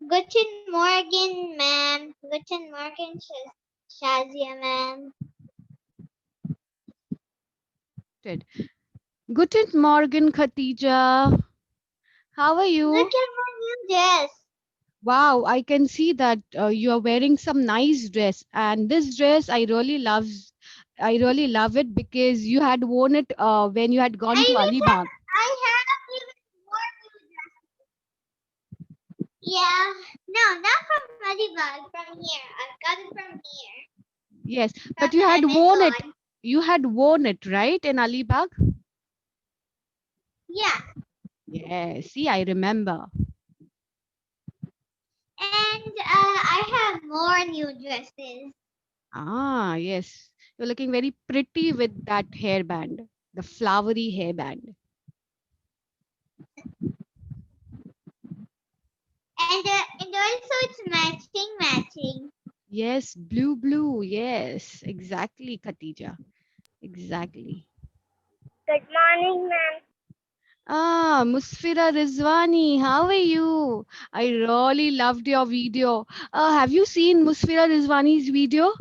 Guten Morgen, ma'am. Guten Morgen, Shazia, ma'am. Guten Morgen, Khatija. How are you? Look at my new dress. Wow, I can see that you are wearing some nice dress, and this dress I really love it because you had worn it when you had gone to Alibag. I have even more new dresses. Yeah. No, not from Alibag. From here. I got it from here. Yes, From but you had worn it. Amazon. You had worn it, right, in Alibag? Yeah. Yes, see, I remember. And I have more new dresses. Ah, yes. You're looking very pretty with that hairband, the flowery hairband. And also it's matching. Yes, blue, blue. Yes, exactly, Khatija. Exactly. Good morning, ma'am. Ah, Musfira Rizwani, how are you? I really loved your video. Have you seen Musfira Rizwani's video?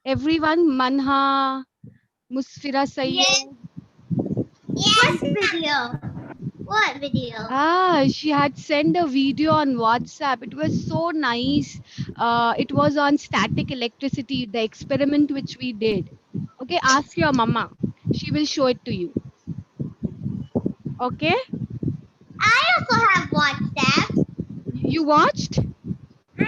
Everyone, Manha, Musfira Yes. Sayyed. Yes, what video? What video? Ah, she had sent a video on WhatsApp. It was so nice. It was on static electricity, the experiment which we did. Okay, ask your mama. She will show it to you. Okay, I also have WhatsApp. you watched? No.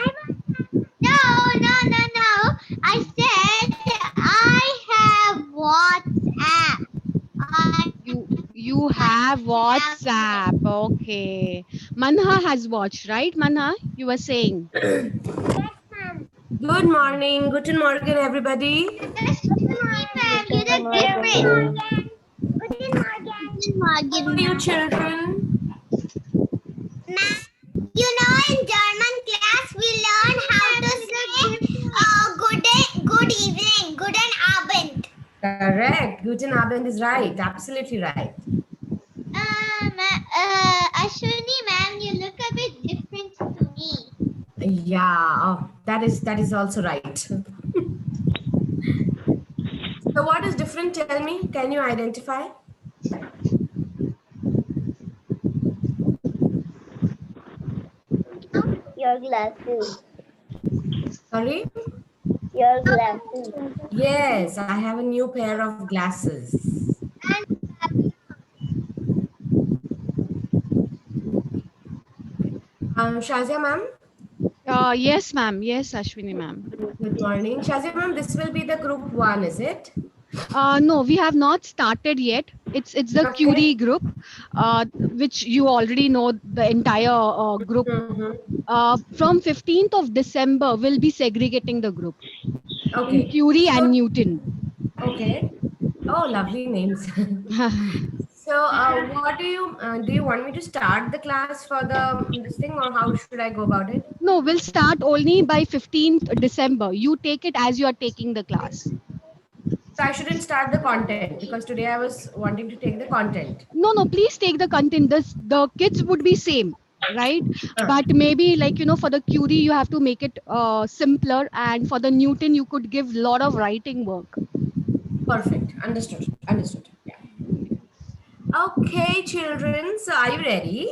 I said I have WhatsApp. I You have have WhatsApp. Okay. Manha has watched, right? Manha, you were saying. Good morning. Guten Morgen, everybody. ma'am. You look different. How are you, children? Ma'am, you know in German class we learn how to say good evening, guten Abend. Correct. Guten Abend is right. Absolutely right. Ashwini, ma'am, you look a bit different to me. Yeah, that is also right. So what is different? Tell me. Can you identify? Your glasses. Sorry? Your glasses. Yes, I have a new pair of glasses. Shazia ma'am. Yes, ma'am. Yes, Ashwini, ma'am. Good morning. Shazia ma'am, this will be the group one, is it? No, we have not started yet. It's the Okay. Curie group, which you already know the entire group. Mm-hmm. From 15th of December, we'll be segregating the group in Okay. Curie and So, Newton. okay. Oh, lovely names. So, what do you want me to start the class for this thing, or how should I go about it? No, we'll start only by 15th December. You take it as you are taking the class. So I shouldn't start the content because today I was wanting to take the content. No, please take the content. The kids would be same, right? Uh, But maybe like for the Curie you have to make it simpler, and for the Newton you could give lot of writing work. Perfect. Understood. Understood. Yeah. Okay, children. So are you ready?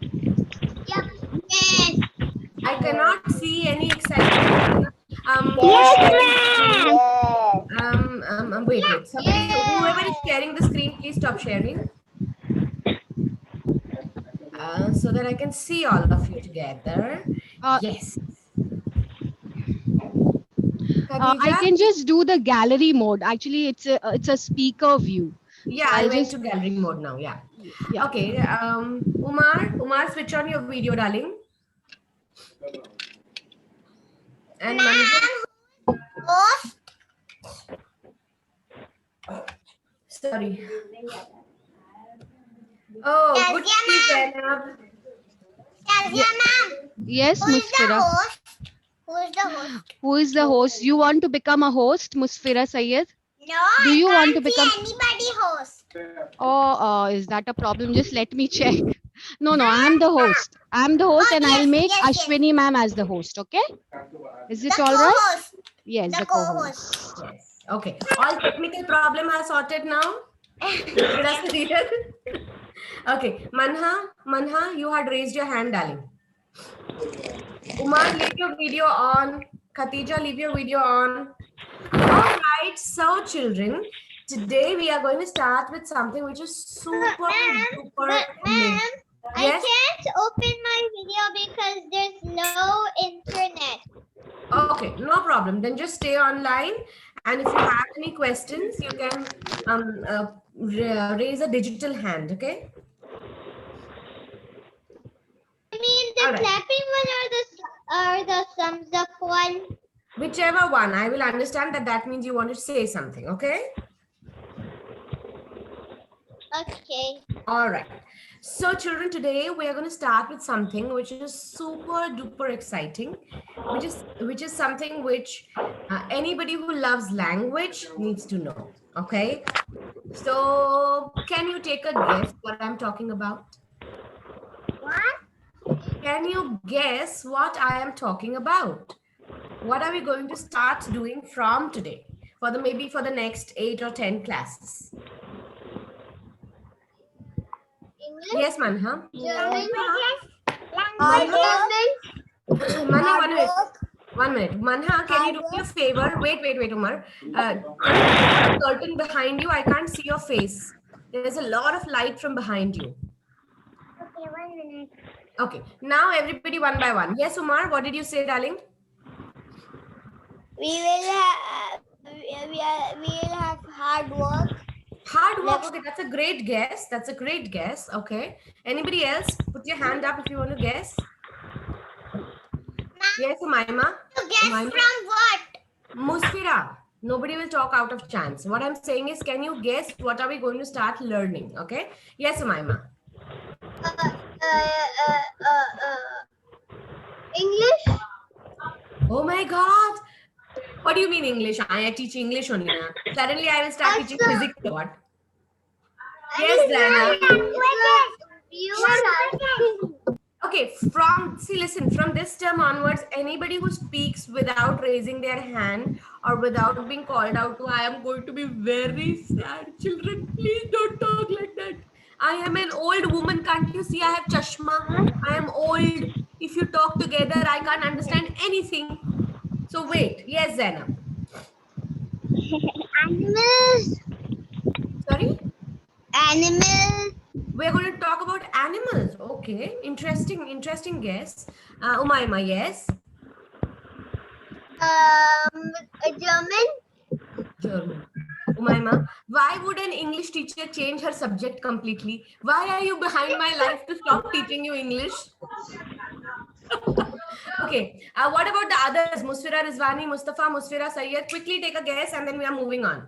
Yep. Yes. I cannot see any excitement. Who's Yes, sharing the ma'am. screen? Yes. Wait. Somebody, whoever is sharing the screen, please stop sharing. So that I can see all of you together. Uh, Yes. I Khadija? can just do the gallery mode. Actually, it's a speaker view. Yeah, So I I'll went just to gallery mode now. Yeah. yeah. Okay. Umar, switch on your video, darling. And Manju. Ma'am, host. Sorry. Oh, good to Shazia, see ma'am. Zainab. Yeah. Shazia, ma'am. Yes, Who is the Musfira. host? Who is the host? Who is the host? You want to become a host, Musfira Sayed? No, Do I you want to can't see become? anybody host. Oh, is that a problem? Just let me check. No, I'm the host. I'm the host, Oh, and yes, I'll make yes, yes. Ashwini ma'am as the host. Okay? Is it The all right? co-host. Yes, The the co-host. co-host. Yes. Okay. All technical problem are sorted now. Did I say it? Okay. Manha, you had raised your hand, darling. Umar, leave your video on. Khatija, leave your video on. All right. So, children, today we are going to start with something which is super duper amazing. Yes. I can't open my video because there's no internet. Okay, no problem. Then just stay online. And if you have any questions, you can raise a digital hand. Okay. I mean the All right. clapping one or the thumbs up one. Whichever one, I will understand that that means you want to say something. Okay. Okay. All right. So, children, today we are going to start with something which is super duper exciting, which is something which anybody who loves language needs to know. Okay. So, can you take a guess what I'm talking about? What? Can you guess what I am talking about? What are we going to start doing from today for the maybe for the next 8 or 10 classes? English? Yes, Manha. German? Manha, 1 minute. Manha, can you do me a favor? Wait, Umar. Can you put a curtain behind you? I can't see your face. There's a lot of light from behind you. Okay, 1 minute. Okay. Now everybody one by one. Yes, Umar, what did you say, darling? We will have hard work. Hard work. Okay, that's a great guess. That's a great guess. Okay. Anybody else? Put your hand up if you want to guess. Yes, Umaima. To guess Umaima. from what? Musfira. Nobody will talk out of chance. What I'm saying is, can you guess what are we going to start learning? Okay. Yes, Umaima. English? Oh my God. What do you mean English? I teach English only now. Suddenly I will start teaching physics or what? Yes, Diana. Okay, listen, from this term onwards, anybody who speaks without raising their hand or without being called out to, I am going to be very sad. Children, please don't talk like that. I am an old woman. Can't you see I have chashma? I am old. If you talk together, I can't understand anything. So wait. Yes, Zainab. Animals. Sorry? Animals. We're going to talk about animals. Okay. Interesting guess. Umaima, yes? German. Umaima, why would an English teacher change her subject completely? Why are you behind my life to stop teaching you English? Okay. What about the others? Musfira, Rizwani, Mustafa, Musfira, Sayyed. Quickly take a guess and then we are moving on.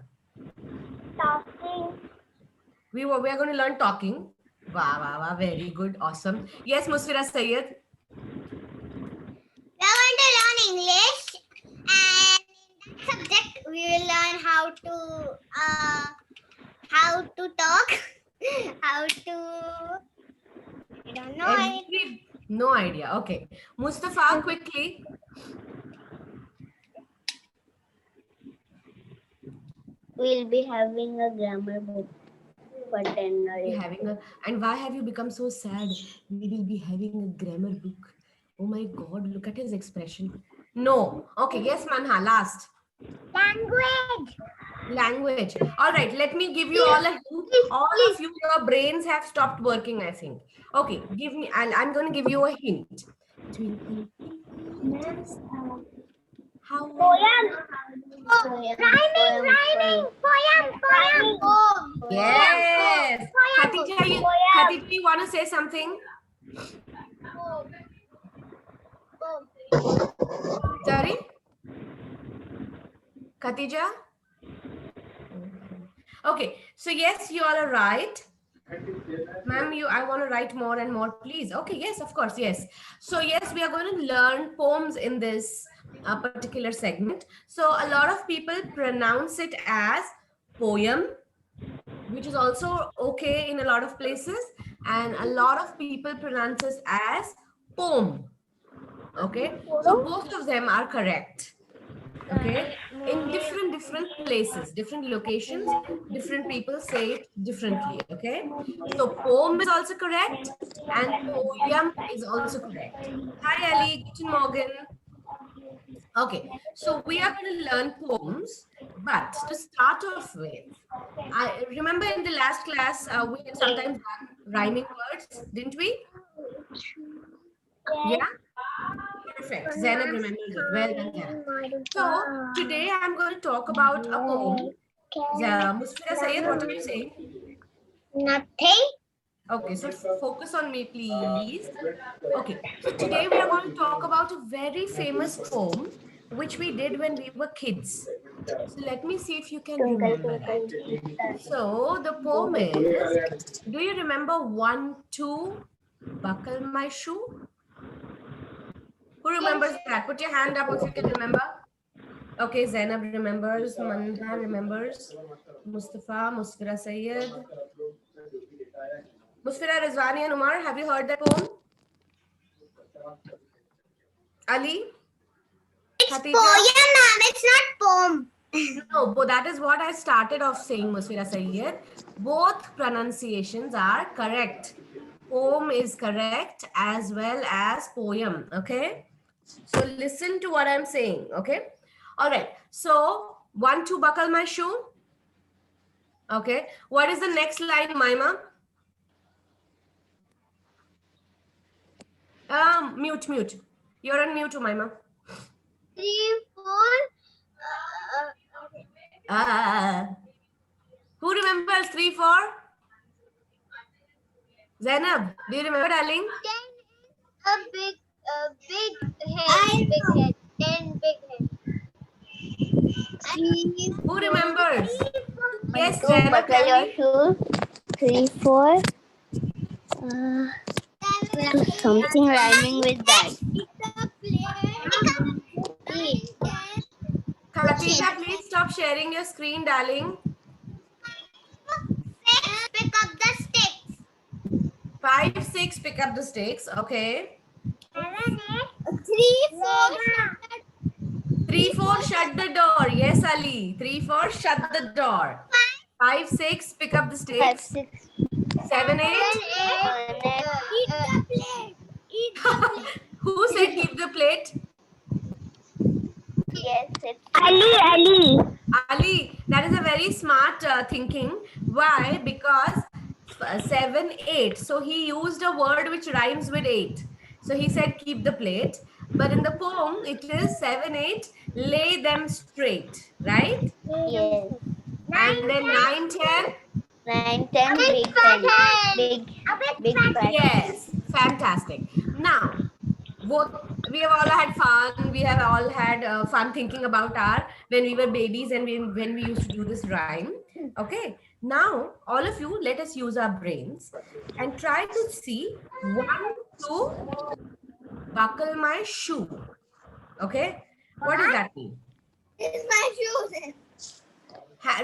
Talking. We are going to learn talking. Wow. Very good. Awesome. Yes, Musfira, Sayyed. We are going to learn English, and in that subject we will learn how to talk, how to. I don't know. No idea. Okay. Mustafa, quickly. We'll be having a grammar book for 10 And why have you become so sad? We will be having a grammar book. Oh my God, look at his expression. No. Okay, yes, Manha, last. Language. All right, let me give you all a hint. All of you, your brains have stopped working, I think. Okay, give me, I'm going to give you a hint. Twinkle, twinkle, how Rhyming. Poem. Yes. Khatija, you want to say something? Sorry? Khatija? Okay, so yes, you all are right. Ma'am, I want to write more and more, please. Okay, yes, of course, yes. So yes, we are going to learn poems in this particular segment. So a lot of people pronounce it as poem, which is also okay in a lot of places. and a lot of people pronounce it as poem. Okay, so both of them are correct. Okay, in different places, different locations, different people say it differently. Okay, so poem is also correct and poem is also correct. Hi Ali, guten Morgen. Okay, so we are going to learn poems, but to start off with, I remember in the last class we had sometimes done rhyming words, didn't we? Yeah, perfect. Zainab remembers it. Well done, Zainab. So today I'm going to talk about a poem. Musfira Sayed, what are you saying? Nothing. Okay, so focus on me, please. Okay, so today we are going to talk about a very famous poem which we did when we were kids. So let me see if you can remember that. So the poem is, do you remember 1, 2, buckle my shoe? Who remembers that? Put your hand up if you can remember. Okay, Zainab remembers, Manha remembers, Mustafa, Musfira Sayed. Musfira Rizwani and Umar, have you heard that poem? Ali? It's Khatija? poem, ma'am. It's not poem. No, but that is what I started off saying, Musfira Sayyed. Both pronunciations are correct. Poem is correct as well as poem. Okay. So listen to what I'm saying. Okay. All right. So 1, 2, buckle my shoe. Okay. What is the next line, Maima? Mute. You're on mute, Maima. 3, 4. Who remembers 3, 4? Zainab, do you remember, darling? 10 big head. Big head. 10 big head. 3, Who remembers? Yes, Go Zainab, buckle tell your me. shoe. 3, 4. Something rhyming with that. Khatija, please stop sharing your screen, darling. 6, pick up the sticks. 5, 6, pick up the sticks. Okay. 3, 4. 3, 4, shut the door. Yes, Ali. 3, 4, shut the door. 5, 6, pick up the 5, sticks. 6. 7, 8. Eat the plate. Eat the plate. Who said keep the plate? Yes, it's Ali. Ali, that is a very smart thinking. Why? Because 7, 8. So he used a word which rhymes with 8. So he said keep the plate. But in the poem, it is 7, 8, lay them straight. Right? Yes. And then 9, 10. 9, 10, big head. Big fat head. Yes, fantastic. Now, we have all had fun. We have all had fun thinking about our when we were babies and when we used to do this rhyme. Okay, now all of you, let us use our brains and try to see 1, 2, buckle my shoe. Okay, what does that mean? It's my shoes.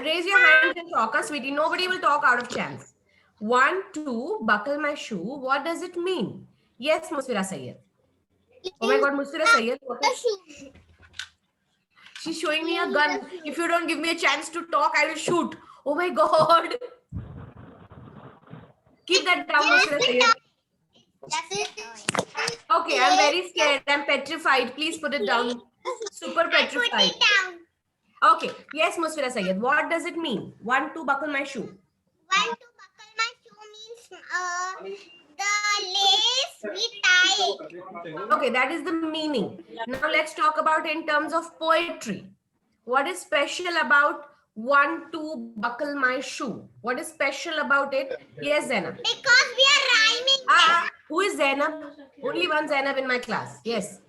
Raise your hand and talk, sweetie. Nobody will talk out of chance. 1, 2, buckle my shoe. What does it mean? Yes, Musfira Sayyed. Oh my God, Musfira Sayyed. She's showing me a gun. If you don't give me a chance to talk, I will shoot. Oh my God. Keep that down, Musfira Sayyed. Okay, I'm very scared. I'm petrified. Please put it down. Super petrified. Okay. Yes, Musfira Sayyed. What does it mean? 1, 2, buckle my shoe. 1, 2, buckle my shoe means the lace we tie. Okay, that is the meaning. Now let's talk about in terms of poetry. What is special about 1, 2, buckle my shoe? What is special about it? Yes, Zainab. Because we are rhyming. Who is Zainab? Only one Zainab in my class. Yes.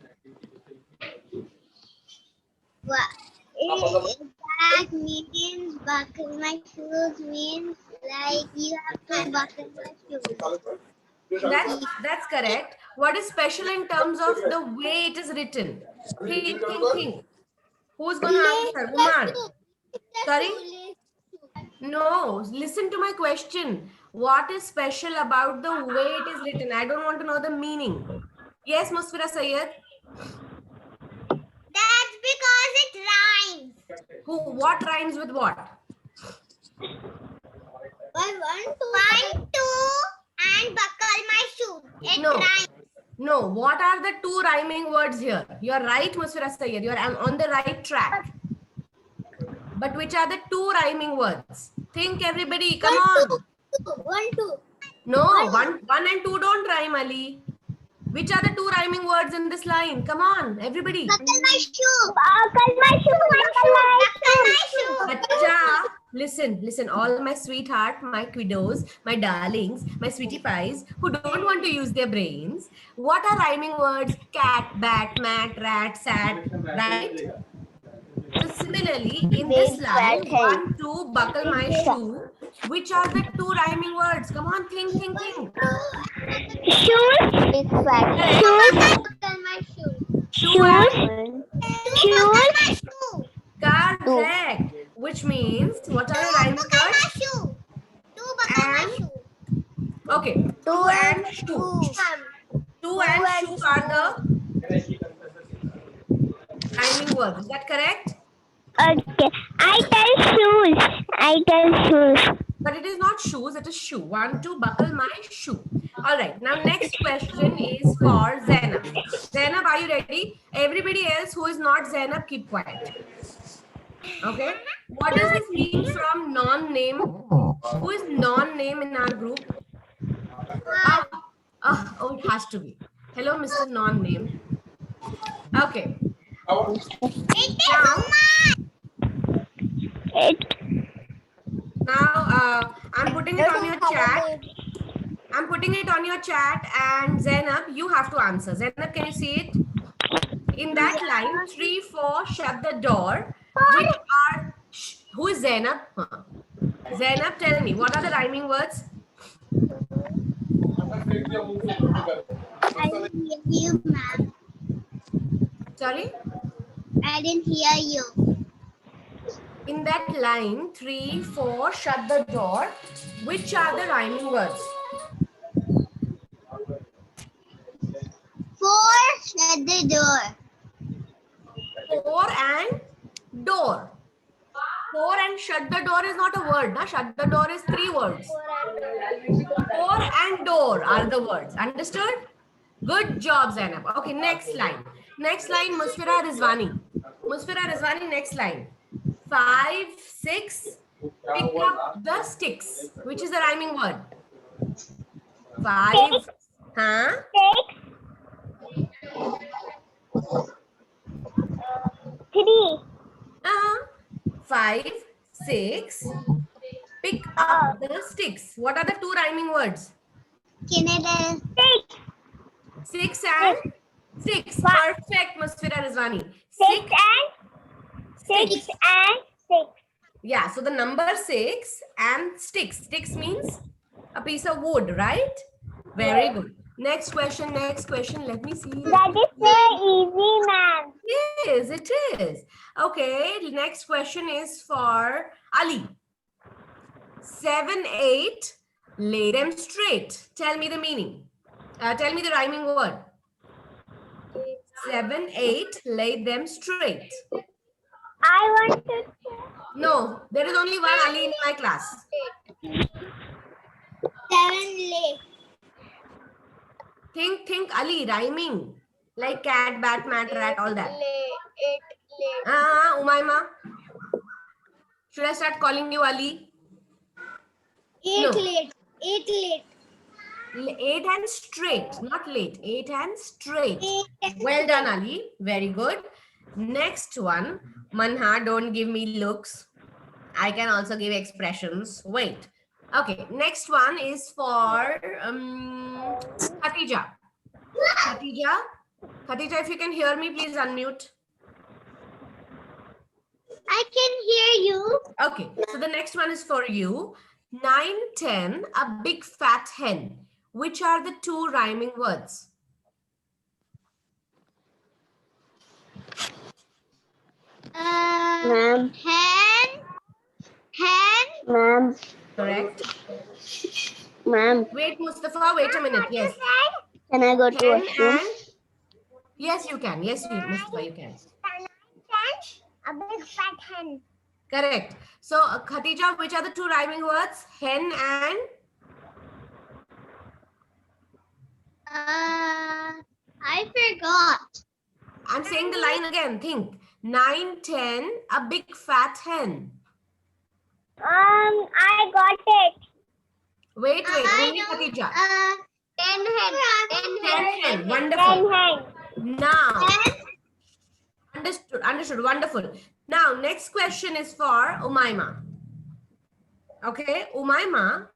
That means buckle my shoes means like you have to buckle my shoes. That's correct. What is special in terms of the way it is written? Think. Who's going to answer? Umar. Sorry? No, listen to my question. What is special about the way it is written? I don't want to know the meaning. Yes, Musfira Sayyed. That's because it rhymes. What rhymes with what? One, two, and buckle my shoe. It No. rhymes. No, what are the two rhyming words here? You are right, Musfira Sayyed. You are on the right track. But which are the two rhyming words? Think, everybody. Come on. One, two. No, one and two don't rhyme, Ali. Which are the two rhyming words in this line? Come on, everybody. Buckle my shoe. Buckle my shoe. Buckle my shoe. Acha, listen, all my sweetheart, my kiddos, my darlings, my sweetie pies who don't want to use their brains. What are rhyming words? Cat, bat, mat, rat, sat, right? So similarly, in this line, 1, 2, buckle my shoe. Which are the two rhyming words? Come on, think. Shoes. Big fat. Shoes. Buckle my shoe. Shoes. Correct. Which means, what are the rhyming words? Shoe. Two buckle my shoe. Okay, two and shoe. Two and shoe are the rhyming words. Is that correct? Okay. I tell shoes. But it is not shoes, it is shoe. 1, 2, buckle my shoe. All right. Now, next question is for Zainab. Zainab, are you ready? Everybody else who is not Zainab, keep quiet. Okay. What does this mean from non-name? Who is non-name in our group? Oh, it has to be. Hello, Mr. Non-name. Okay. Now, I'm putting it on your chat. I'm putting it on your chat, and Zainab, you have to answer. Zainab, can you see it? In that line, 3, 4, shut the door. Which are, who is Zainab? Zainab, tell me, what are the rhyming words? I didn't hear you, ma'am. Sorry? I didn't hear you. In that line, 3, 4, shut the door. Which are the rhyming words? 4, shut the door. 4 and door. 4 and shut the door is not a word. Na? Shut the door is 3 words. 4 and door are the words. Understood? Good job, Zainab. Okay, next line. Next line, Musfira Rizwani. Musfira Rizwani, next line. 5, 6, pick up the sticks. Which is the rhyming word? 5. Huh? 3. 5, 6, pick up the sticks. What are the two rhyming words? 6. 6 and 6. Perfect, Musfira Rizwani. 6 and 6. Yeah, so the number 6 and sticks. Sticks means a piece of wood, right? Very good. Next question. Let me see. That is so easy, ma'am. It is. Okay, next question is for Ali. 7, 8, lay them straight. Tell me the meaning. Tell me the rhyming word. 7, 8, lay them straight. I want to. No, there is only one Ali in my class. 7 lay. Think Ali, rhyming. Like cat, bat, mat, rat, all that. Lay. Umayma. Should I start calling you Ali? 8 No. late. 8 late. 8 and straight, not late. 8 and straight. Well done, Ali. Very good. Next one. Manha, don't give me looks. I can also give expressions. Wait. Okay. Next one is for Khatija. Khatija, if you can hear me, please unmute. I can hear you. Okay. So the next one is for you. 9, 10, a big fat hen. Which are the two rhyming words? Ma'am. Hen. ma'am. Wait, Mustafa, wait a minute. Yes. Can I go to Hen washroom? and yes, you can. Yes, you, Mustafa, you can. A big fat hen. Correct. So, Khatija, which are the two rhyming words? Hen and I forgot. I'm saying the line again. Think 9, 10, a big fat hen. I got it. Wait, only Khatija. 10 hen. 10 hen. Wonderful. hen. Now, understood. Wonderful. Now, next question is for Umaima. Okay, Umaima,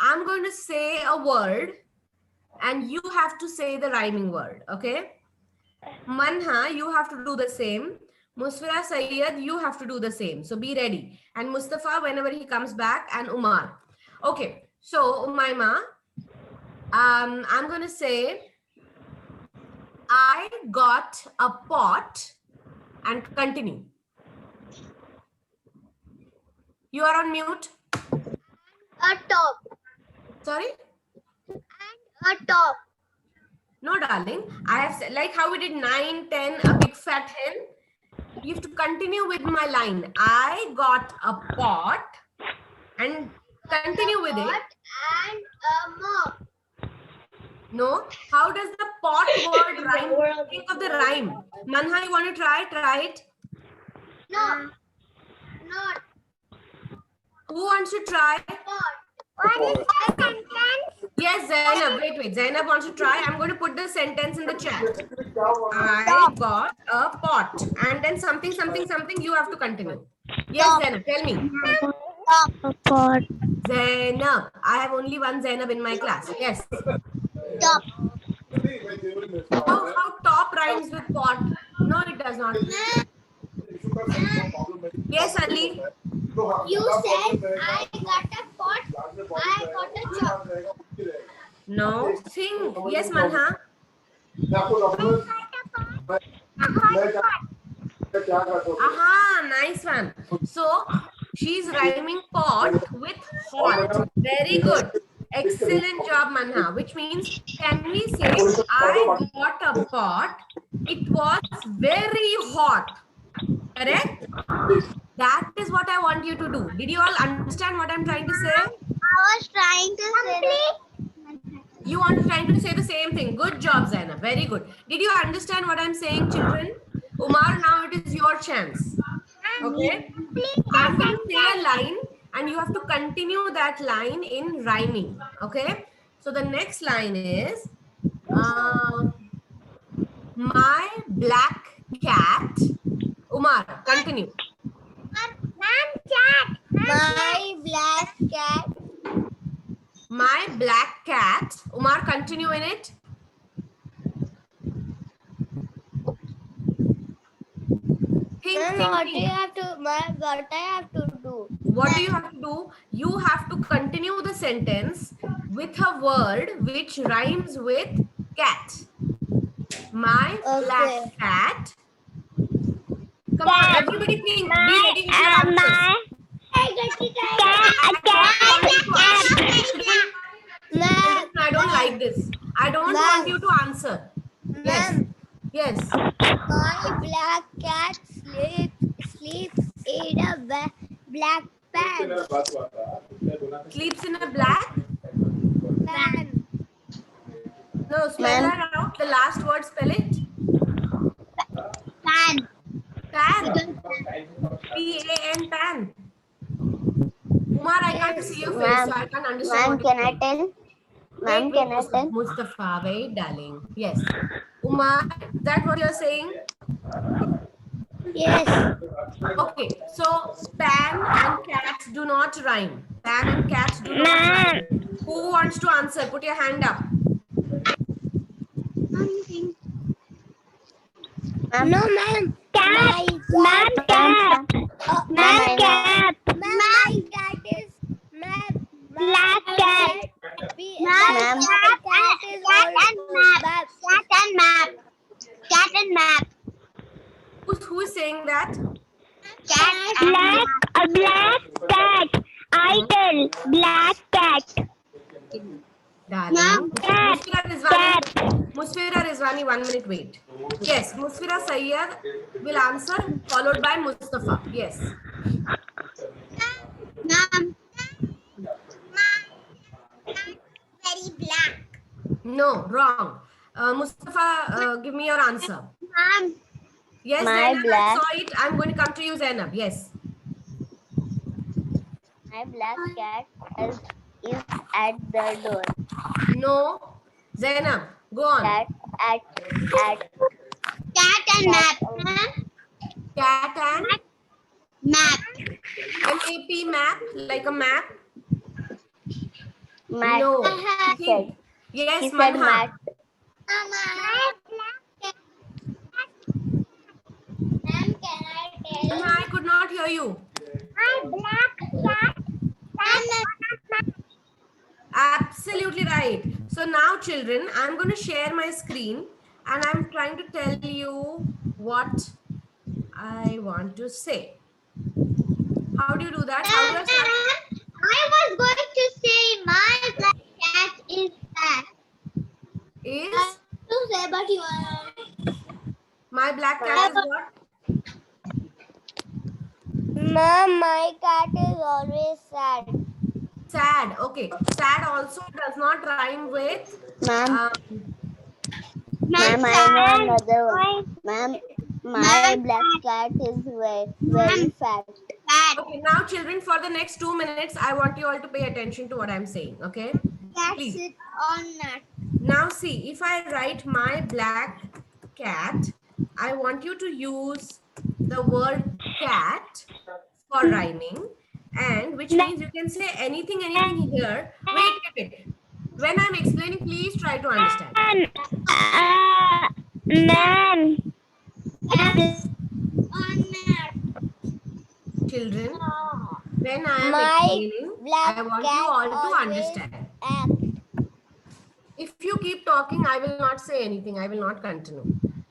I'm going to say a word and you have to say the rhyming word. Okay. Manha, you have to do the same. Musfira, Sayyed, you have to do the same. So be ready. And Mustafa, whenever he comes back, and Umar. Okay. So Umaima, I'm going to say, I got a pot, and continue. You are on mute. A top. Sorry? And a top. No, darling. I have said, like how we did 9, 10, a big fat hen. You have to continue with my line. I got a pot and continue with it. And a mop. No. How does the pot word rhyme? Think of the rhyme. Manha, you want to try? Try it. No. Not Who wants to try? pot. What is the sentence? Yes, Zainab. Wait. Zainab wants to try. I'm going to put the sentence in the chat. I got a pot. And then something. You have to continue. Yes, Zainab. Tell me. Pot. Zainab. I have only one Zainab in my class. Yes. Top. How top rhymes with pot? No, it does not. Yes, Ali. You said I got a pot. I got a chop. No. Sing. Yes, Manha. Aha, nice one. So, she's rhyming pot with hot. Very good. Excellent job, Manha. Which means, can we say, I got a pot. It was very hot. Correct? That is what I want you to do. Did you all understand what I'm trying to say? I was trying to say. You want trying to say the same thing. Good job, Zainab. Very good. Did you understand what I'm saying, children? Umar, now it is your chance. Okay? I'm going to say a line and you have to continue that line in rhyming. Okay? So the next line is my black cat. Umar, continue. My black cat. My black cat. Umar, continue in it. Think. What do I have to do? What do you have to do? You have to continue the sentence with a word which rhymes with cat. My black cat. Come on, everybody think. Be ready with your answers. I don't like this. I don't want you to answer. Yes. Yes. My black cat sleeps in a black pan. Sleeps in a black? Pan. No, spell that out. The last word, spell it. Pan. Pan. P-A-N, pan. Umar, I can't see your face, so I can't understand. Ma'am, can I tell? Ma'am, can I tell? Mustafa, wait, darling. Yes. Umar, is that what you're saying? Yes. Okay, so pan and cats do not rhyme. Pan and cats do not rhyme. Who wants to answer? Put your hand up. No, ma'am. Cat. Ma'am, cat. Ma'am, cat. My cat is black cat. Ma'am, cat is cat and map. Cat and map. Who is saying that? Cat. Black cat. I tell black cat. Darling. Musfira Rizwani. Musfira Rizwani, 1 minute wait. Yes, Musfira Sayyad will answer, followed by Mustafa. Yes. Ma'am. Very black. No, wrong. Mustafa, give me your answer. Ma'am. Yes, My Zainab, I black- saw it. I'm going to come to you, Zainab. Yes. My black cat is at the door. No. Zainab, go on. Cat at Cat and map. Ma'am. Cat and Map. MAP map, like a map. mat. No. He said. Yes, He said Manha. mat. Ma'am, can I tell? Manha, I could not hear you. My black cat. Absolutely right. So now, children, I'm going to share my screen and I'm trying to tell you what I want to say. How do you do that? How do I start? I was going to say my black cat is fat. Is To say, but you are. my black cat is what? Mom, my cat is always sad. Sad. Okay. Sad also does not rhyme with. Ma'am, Ma'am, I know another one. Ma'am, my black cat is very fat. fat. Okay. Now, children, for the next 2 minutes, I want you all to pay attention to what I'm saying. Okay. Cat Please. sit on nut. Now see, if I write my black cat, I want you to use the word cat for rhyming, and which means you can say anything here. Wait. When I'm explaining, please try to understand. Ma'am, Cat on nut. Children, when I am My explaining, black I want you cat all to always understand. act. If you keep talking, I will not say anything. I will not continue.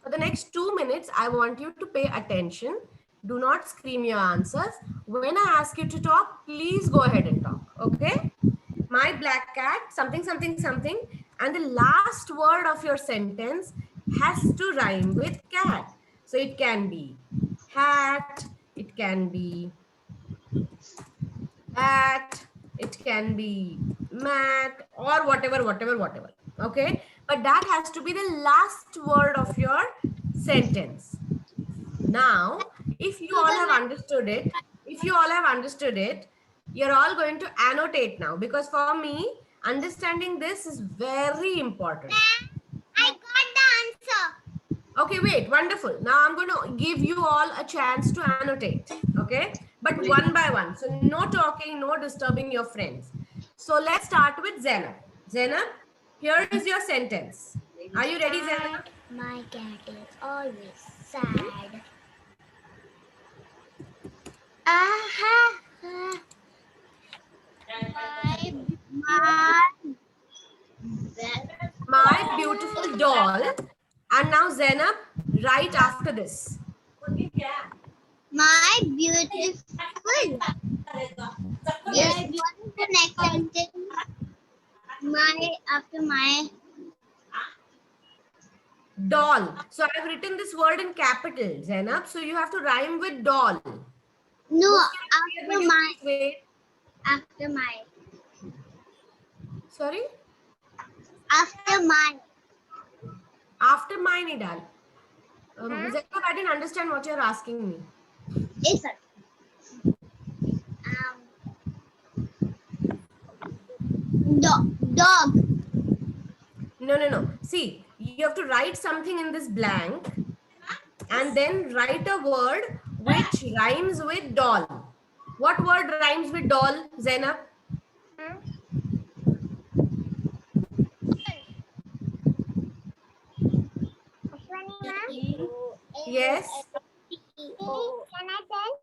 For the next 2 minutes, I want you to pay attention. Do not scream your answers. When I ask you to talk, please go ahead and talk. Okay? My black cat, something, something, something. And the last word of your sentence has to rhyme with cat. So it can be hat, it can be at, it can be mat, or whatever. Okay, but that has to be the last word of your sentence. Now, if you all have understood it, you're all going to annotate now, because for me, understanding this is very important. I got the answer. Okay, wait, wonderful. Now I'm going to give you all a chance to annotate, okay? But one by one. So no talking, no disturbing your friends. So let's start with Zainab. Zainab, here is your sentence. Are you ready, Zainab? My cat is always sad. My beautiful doll. And now Zainab, right after this. My beautiful. Yes, what is the next sentence? After my Doll. So I've written this word in capital, Zainab. So you have to rhyme with doll. no Will you please wait? after my Sorry? after my After my Nidal. Zainab, I didn't understand what you're asking me. it's dog. No. See, you have to write something in this blank and then write a word which rhymes with doll. What word rhymes with doll, Zainab? Yes. Can I tell?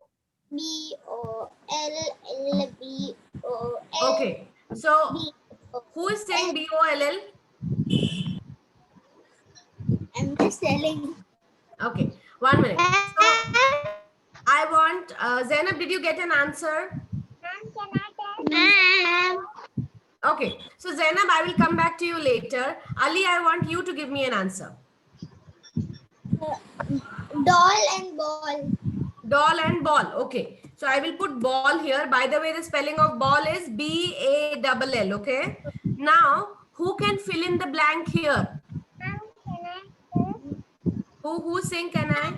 BOLLBOL. Okay. So, who is saying DOLL? I'm just telling. Okay. 1 minute. So, I want, Zainab, did you get an answer? Ma'am. Okay. So Zainab, I will come back to you later. Ali, I want you to give me an answer. Doll and ball. Doll and ball. Okay. So I will put ball here. By the way, the spelling of ball is B-A-L-L. Okay. Now, who can fill in the blank here? Who saying can I?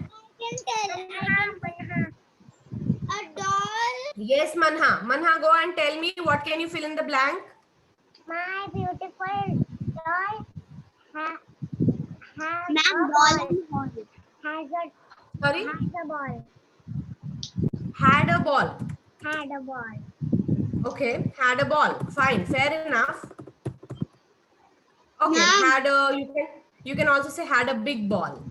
A doll. Yes, Manha. Manha, go and tell me what can you fill in the blank? My beautiful doll has ball. Has Sorry? a ball. Had a ball. Had a ball. Okay. Had a ball. Fine. Fair enough. Okay. Ma'am. Had a, you can also say had a big ball.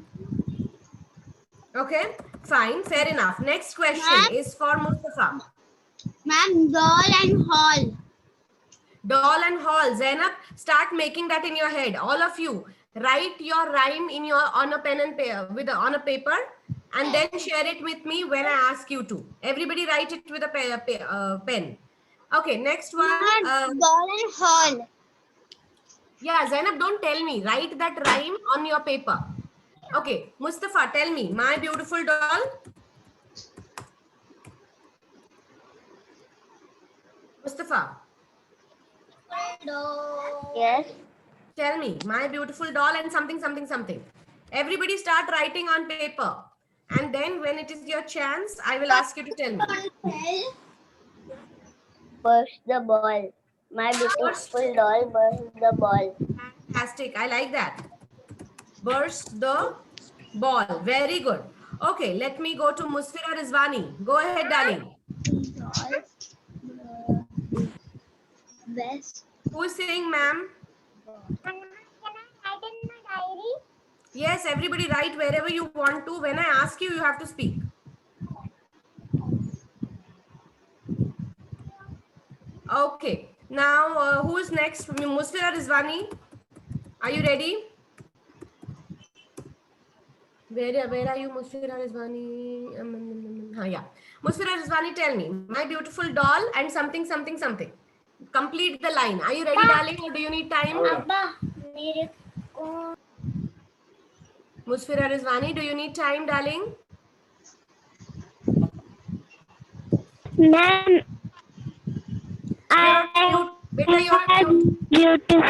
Okay. Fine. Fair enough. Next question Ma'am. is for Mustafa. Ma'am, doll and hall. Doll and hall. Zainab, start making that in your head. All of you, write your rhyme in your on a pen and paper on a paper, and then share it with me when I ask you to. Everybody write it with a pen. Okay, next one. Doll and hall. Yeah, Zainab, don't tell me. Write that rhyme on your paper. Okay, Mustafa, tell me. My beautiful doll. Mustafa, Yes. tell me. My beautiful doll and something, something, something. Everybody start writing on paper. And then when it is your chance, I will ask you to tell me. Burst the ball. My beautiful doll burst the ball. Fantastic. I like that. Burst the ball. Very good. Okay, let me go to Musfira Rizwani. Go ahead, darling. Best. Who is saying, ma'am? Can I write in my diary? Yes, everybody write wherever you want to. When I ask you, you have to speak. Okay. Now, who is next? Musfira Rizwani. Are you ready? Where are you, Musfira Rizwani? Yeah. Musfira Rizwani, tell me. My beautiful doll and something, something, something. Complete the line. Are you ready, darling, or do you need time? Abba, मेरे को. Musfira Rizwani, do you need time, darling? Ma'am, You're cute. Beta, you're cute. beautiful.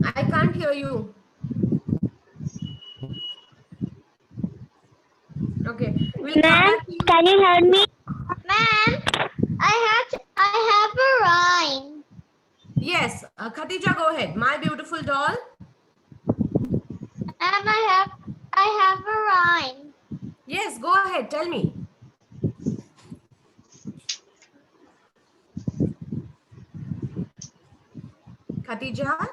I can't hear you. Okay. We'll come Ma'am, back to you. can you help me? Ma'am, I have a rhyme. Yes. Khatija, go ahead. My beautiful doll. Ma'am, I have a rhyme. Yes, go ahead. Tell me. Khatija?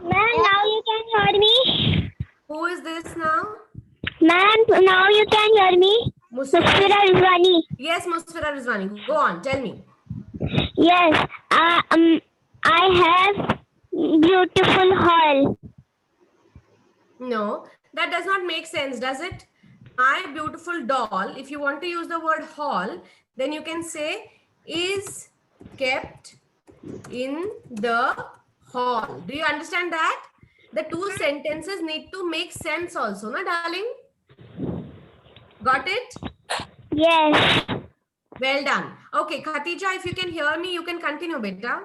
Ma'am, now you can hear me. Who is this now? Ma'am, now you can hear me. Musfira Rizwani. Yes, Musfira Rizwani. Go on. Tell me. Yes, I have beautiful hall. No, that does not make sense, does it? My beautiful doll, if you want to use the word hall, then you can say is kept in the hall. Do you understand that? The two sentences need to make sense also, na darling? Got it? Yes. Well done. Okay, Khatija, if you can hear me, you can continue, beta.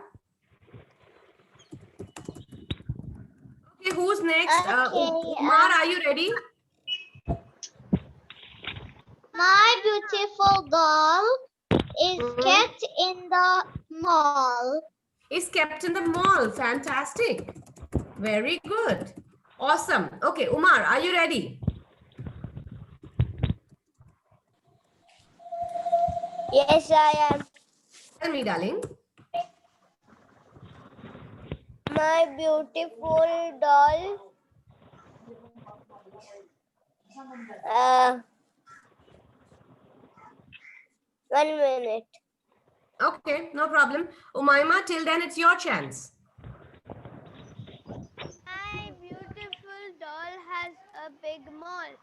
Okay, who's next? Umar, are you ready? My beautiful doll is kept in the mall. Is kept in the mall. Fantastic. Very good. Awesome. Okay, Umar, are you ready? Yes, I am. Tell me, darling. My beautiful doll. 1 minute. Okay, no problem. Umaima, till then it's your chance. My beautiful doll has a big mall.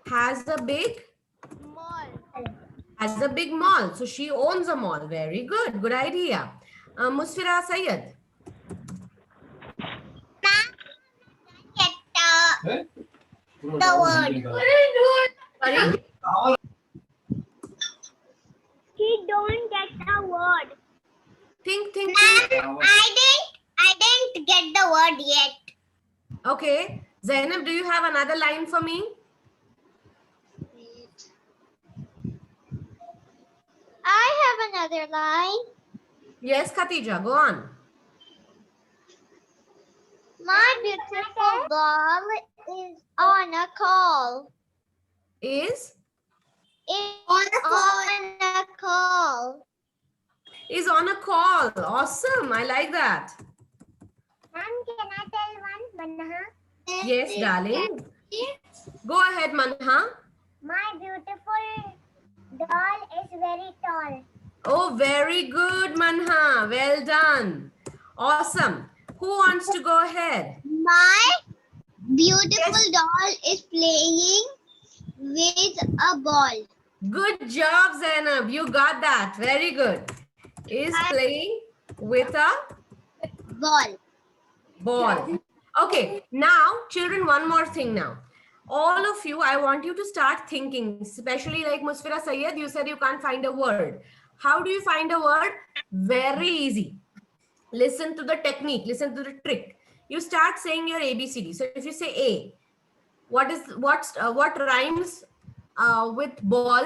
Has a big Mall. Has a big mall. So she owns a mall. Very good. Good idea. Musfira Sayed. Get the word. Sorry? He don't get the word. Think. Ma'am, I didn't get the word yet. Okay. Zainab, do you have another line for me? I have another line. Yes, Khatija, go on. My beautiful doll is on a call. Is On a call. is on a call. Awesome. I like that. Ma'am, can I tell one, Manha? Yes, darling. Go ahead, Manha. My beautiful doll is very tall. Oh, very good, Manha. Well done. Awesome. Who wants to go ahead? My beautiful doll is playing with a ball. Good job, Zainab. You got that. Very good. Is playing with a ball. Okay, now, children, one more thing now. All of you, I want you to start thinking, especially like Musfira Sayed, you said you can't find a word. How do you find a word? Very easy. Listen to the technique, listen to the trick. You start saying your ABCD. So if you say A, what rhymes with ball,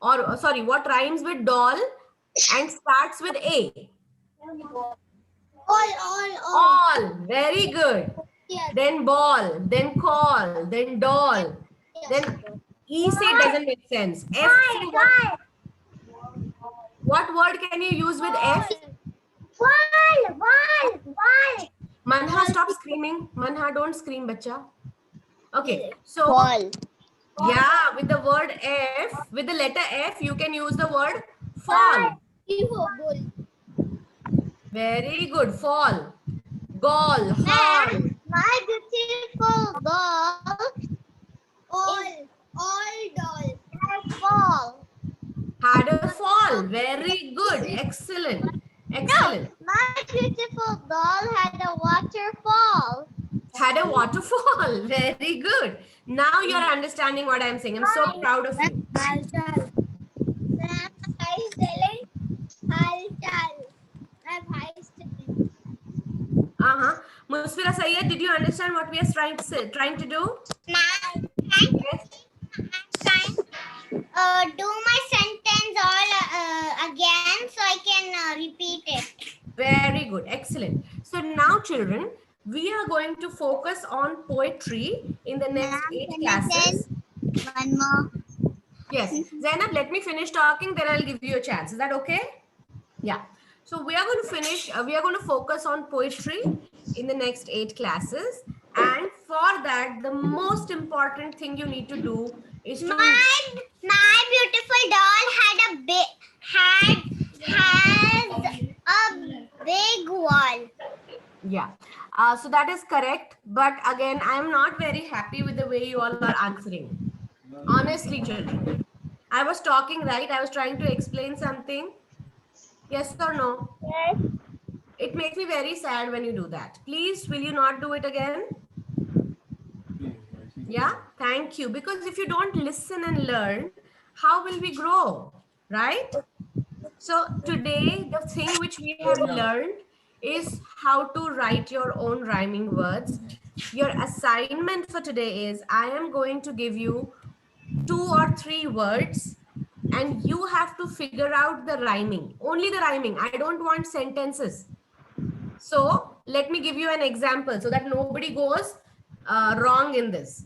or sorry, what rhymes with doll and starts with A? All. Very good. Yes. Then ball, then call, then doll. Then E say doesn't make sense. F say what word can you use with F? Ball. Manha, stop screaming. Manha, don't scream, bacha. Okay, so Ball. yeah, with the word F, with the letter F, you can use the word fall. Very good. Fall. Gall. Hall. My beautiful doll. All doll. Fall. Had a fall. Very good. Excellent. Excellent. My beautiful doll had a waterfall. Had a waterfall. Very good. Now you're understanding what I'm saying. I'm so proud of you. Uh-huh. Musfira Sayed, did you understand what we are trying to do? Ma'am, Yes. do my sentence all again so I can repeat it. Very good. Excellent. So now, children, we are going to focus on poetry in the next 8 classes. One more. Yes. Zainab, let me finish talking, then I'll give you a chance. Is that okay? Yeah. So we are going to finish, we are going to focus on poetry in the next 8 classes. And for that, the most important thing you need to do is to... My beautiful doll had a big wall. Yeah. So that is correct. But again, I am not very happy with the way you all are answering. Honestly, children. I was talking, right? I was trying to explain something. Yes or no? Yes. It makes me very sad when you do that. Please, will you not do it again? Yeah, thank you. Because if you don't listen and learn, how will we grow? Right? So today, the thing which we have learned is how to write your own rhyming words. Your assignment for today is I am going to give you 2 or 3 words and you have to figure out the rhyming. Only the rhyming. I don't want sentences. So let me give you an example so that nobody goes wrong in this.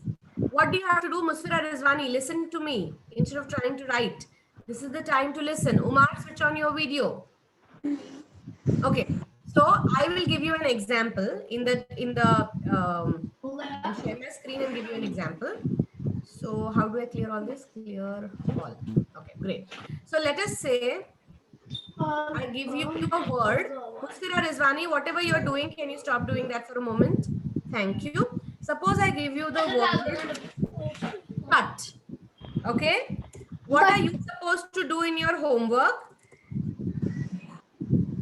What do you have to do, Musfira Rizwani? Listen to me instead of trying to write. This is the time to listen. Umar, switch on your video. Okay, so I will give you an example I'll share my screen and give you an example. So how do I clear all this? Clear all. Okay, great. So let us say I give you a word. Musfira Rizwani, whatever you're doing, can you stop doing that for a moment? Thank you. Suppose I give you the word cut. Okay. What are you supposed to do in your homework?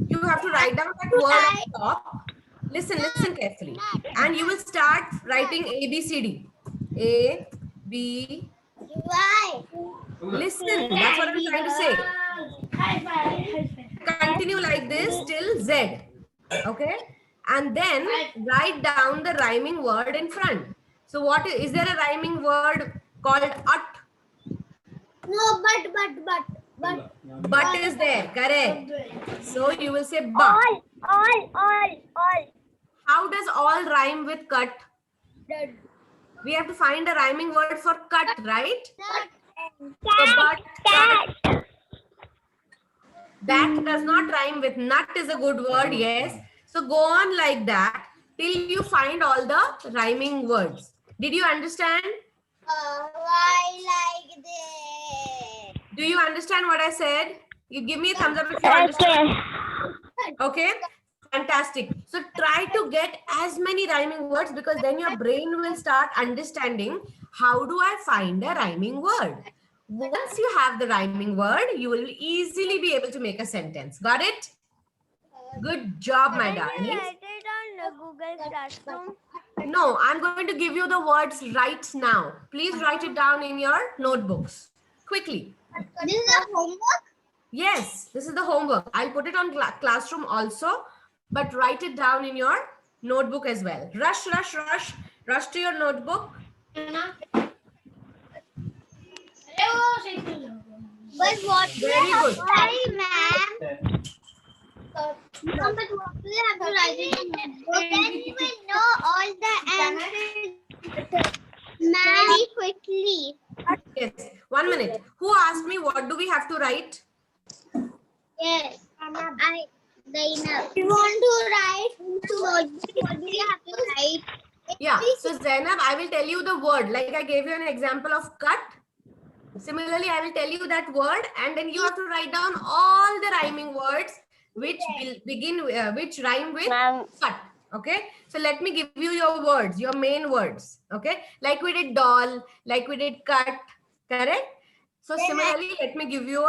You have to write down that word on top. Listen carefully. And you will start writing A, B, C, D. A, B. Why? Listen, that's what I'm trying to say. Continue like this till Z. Okay? And then write down the rhyming word in front. So what is there a rhyming word called ut? No, but. But is there, correct? So you will say but. All. How does all rhyme with cut? We have to find a rhyming word for cut, right? So but, cut. That does not rhyme with nut is a good word, yes. So go on like that till you find all the rhyming words. Did you understand? Why like this? Do you understand what I said? You give me a thumbs up if you understand. Okay, fantastic. So try to get as many rhyming words because then your brain will start understanding how do I find a rhyming word. Once you have the rhyming word, you will easily be able to make a sentence. Got it? Good job, my darlings. Write it on Google Classroom. No, I'm going to give you the words right now. Please write it down in your notebooks. Quickly. This is a homework? Yes, this is the homework. I'll put it on Classroom also, but write it down in your notebook as well. Rush to your notebook. But what do Very you have good. to write, ma'am? No, but what do you have to write in the notebook? Then you will know all the answers very quickly. Yes, 1 minute. Who asked me what do we have to write? Yes. Zainab. You want to write what do you have to write? Yeah, so Zainab, I will tell you the word. Like I gave you an example of cut. Similarly, I will tell you that word and then you have to write down all the rhyming words which which rhyme with cut. Okay, so let me give you your words, your main words. Okay, like we did doll, like we did cut, correct? So similarly, let me give you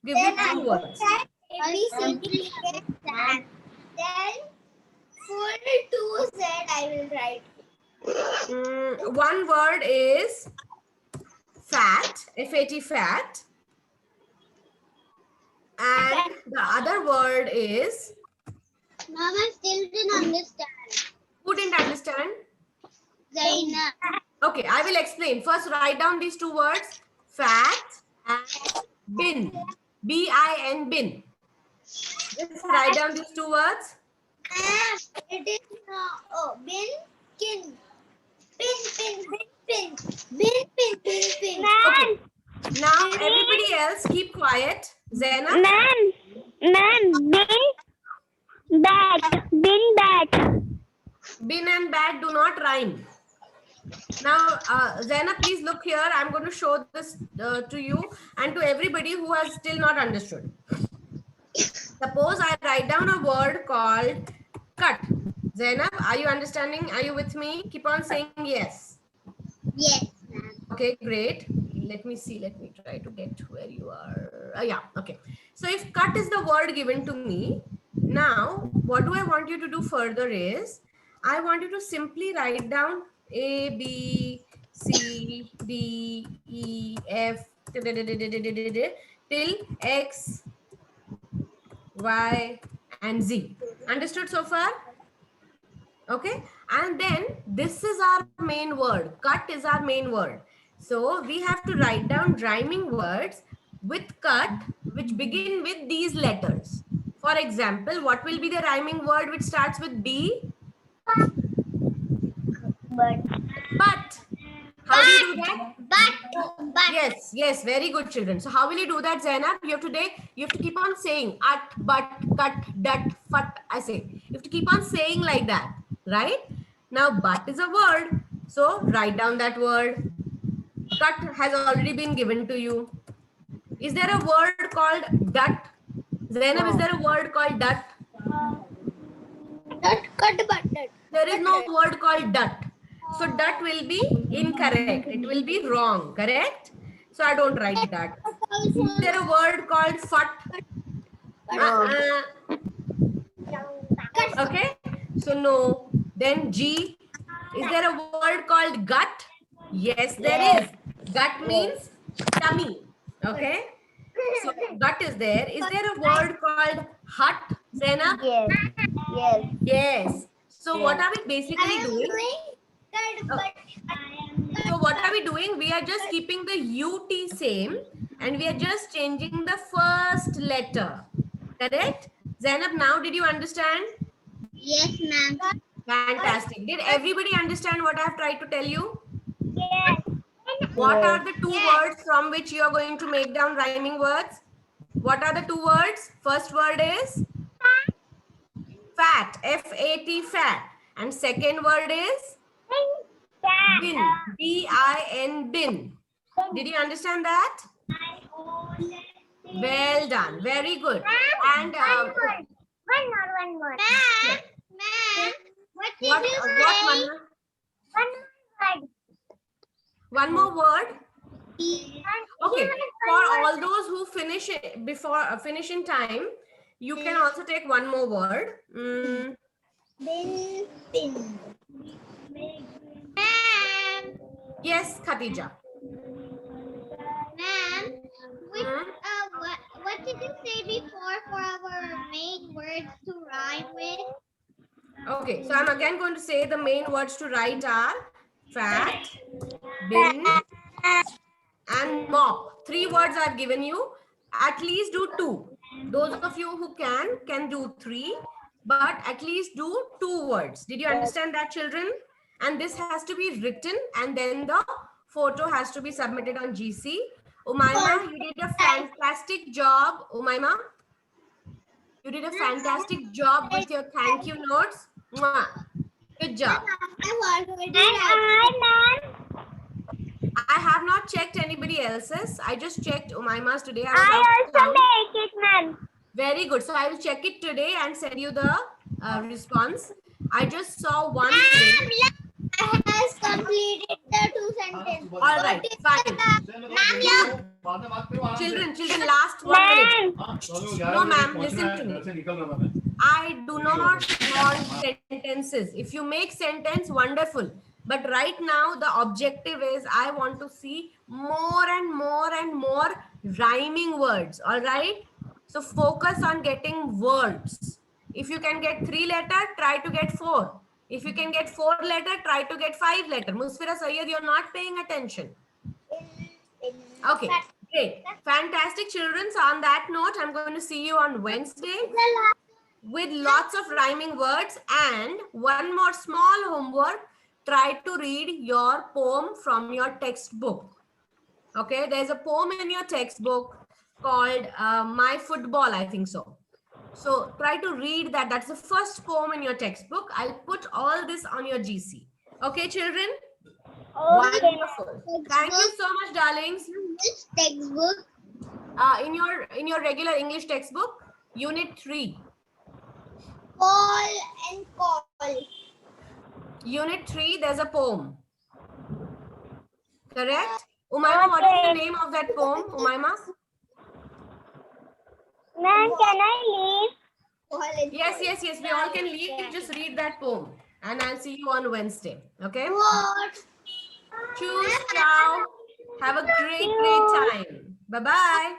two words. ABCD then full to Z I will write. One word is fat, F-A-T, fat. And the other word is... Mama still didn't understand. Who didn't understand? Zainab. Okay, I will explain. First, write down these two words. Fat and bin. B-I-N, bin. Just write down these two words. It is bin, kin. Bin. Okay. Now, everybody else, keep quiet. Zainab. Ma'am, bin bat. Bin and bat do not rhyme. Now, Zainab, please look here. I'm going to show this to you and to everybody who has still not understood. Suppose I write down a word called cut. Zainab, are you understanding? Are you with me? Keep on saying yes. Yes, ma'am. Okay, great. Let me see. Let me try to get where you are. Yeah, okay. So if cut is the word given to me, now what do I want you to do further is, I want you to simply write down A, B, C, D, E, F, till X, Y, and Z. Understood so far? Okay. And then this is our main word. Cut is our main word. So we have to write down rhyming words with cut which begin with these letters. For example, what will be the rhyming word which starts with B? But. How do you do that? But. Yes, very good, children. So how will you do that, Zainab? You have to keep on saying at, but, cut, dat, fat. I say you have to keep on saying like that, right? Now, but is a word, so write down that word. Cut has already been given to you. Is there a word called dut? Zainab, is there a word called dut? There is no word called dut. So dut will be incorrect. It will be wrong, correct? so I don't write that. Is there a word called fat? Okay, so no. Then G. Is there a word called gut? Yes, there is. Gut means tummy. Okay, so gut is there. Is there a word called hut, Zainab? Yes. Yes. Yes. So what Yes. are we basically doing? So what are we doing? We are just keeping the UT same and we are just changing the first letter. Correct? Zainab, now did you understand? Yes, ma'am. Fantastic. Did everybody understand what I have tried to tell you? Yes. What Yes. are the two words from which you are going to make down rhyming words? What are the two words? First word is fat, F-A-T, fat. And second word is bin, B-I-N, bin. Did you understand that? Well done. Very good. And One more. Ma'am, what did what, you say? what, Manna? One more word. Okay. For all those who finish it before finish in time, you can also take one more word. Bin. Ma'am, Yes, Khadija. ma'am, what did you say before for our main words to rhyme with? Okay, so I'm again going to say the main words to write are fat, bin, and mop. 3 words I've given you. At least do 2. Those of you who can do 3, but at least do 2 words. Did you understand that, children? And this has to be written and then the photo has to be submitted on GC. Umaima, you did a fantastic job. Umaima, you did a fantastic job with your thank you notes. Mwah. Good job. I have not checked anybody else's. I just checked Umaima's today. I was out of town. make it, ma'am. Very good. So I will check it today and send you the response. I just saw one today. I has completed the 2 sentences. All right, fine. Ma'am, Children, last 1 minute. No, ma'am, listen to me. I do not want sentences. If you make sentence, wonderful. But right now, the objective is I want to see more and more and more rhyming words. All right. So focus on getting words. If you can get 3 letter, try to get 4. If you can get 4 letter, try to get 5 letter. Musfira Sayyed, you're not paying attention. Okay, great. Fantastic, children. So on that note, I'm going to see you on Wednesday with lots of rhyming words and one more small homework. Try to read your poem from your textbook. Okay, there's a poem in your textbook called My Football, I think so. So try to read that. That's the first poem in your textbook. I'll put all this on your GC. Okay, children? Wonderful. Thank you so much, darlings. which textbook? In your regular English textbook, Unit 3. Call and call. Unit 3, there's a poem. Correct? Umaima, what is the name of that poem, Umaima? Ma'am, can I leave? Yes. We all can leave. Just read that poem. And I'll see you on Wednesday. Okay? What? Choose, ciao. Have a great time. Bye-bye.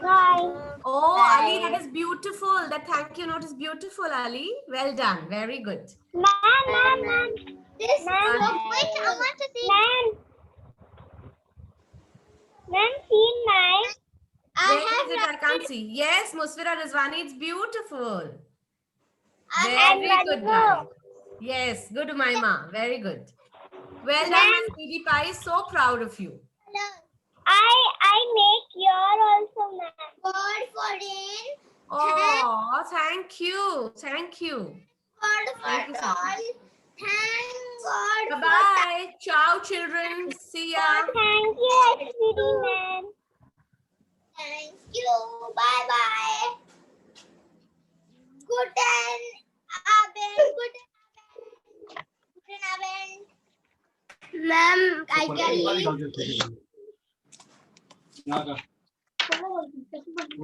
Bye. Oh, Ali, that is beautiful. That thank you note is beautiful, Ali. Well done. Very good. Ma'am. This Ma'am. wait, I want to see. Ma'am, see mine. Where is it? I can't see. Yes, Musfira Rizwani, it's beautiful. Very good, darling. Yes, good, Umaima. Very good. Well done, my sweetie pie. So proud of you. I make your also, ma'am. Word for in. Oh, thank you. Thank you. Word Thank you, for sir. all. Thank God. Bye-bye. Ciao, children. See ya. Thank you, sweetie ma'am. Thank you. Bye-bye. Guten Abend. Guten Abend. Ma'am, I can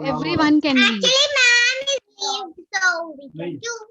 Everyone can read. Actually, ma'am is leave, so we can do.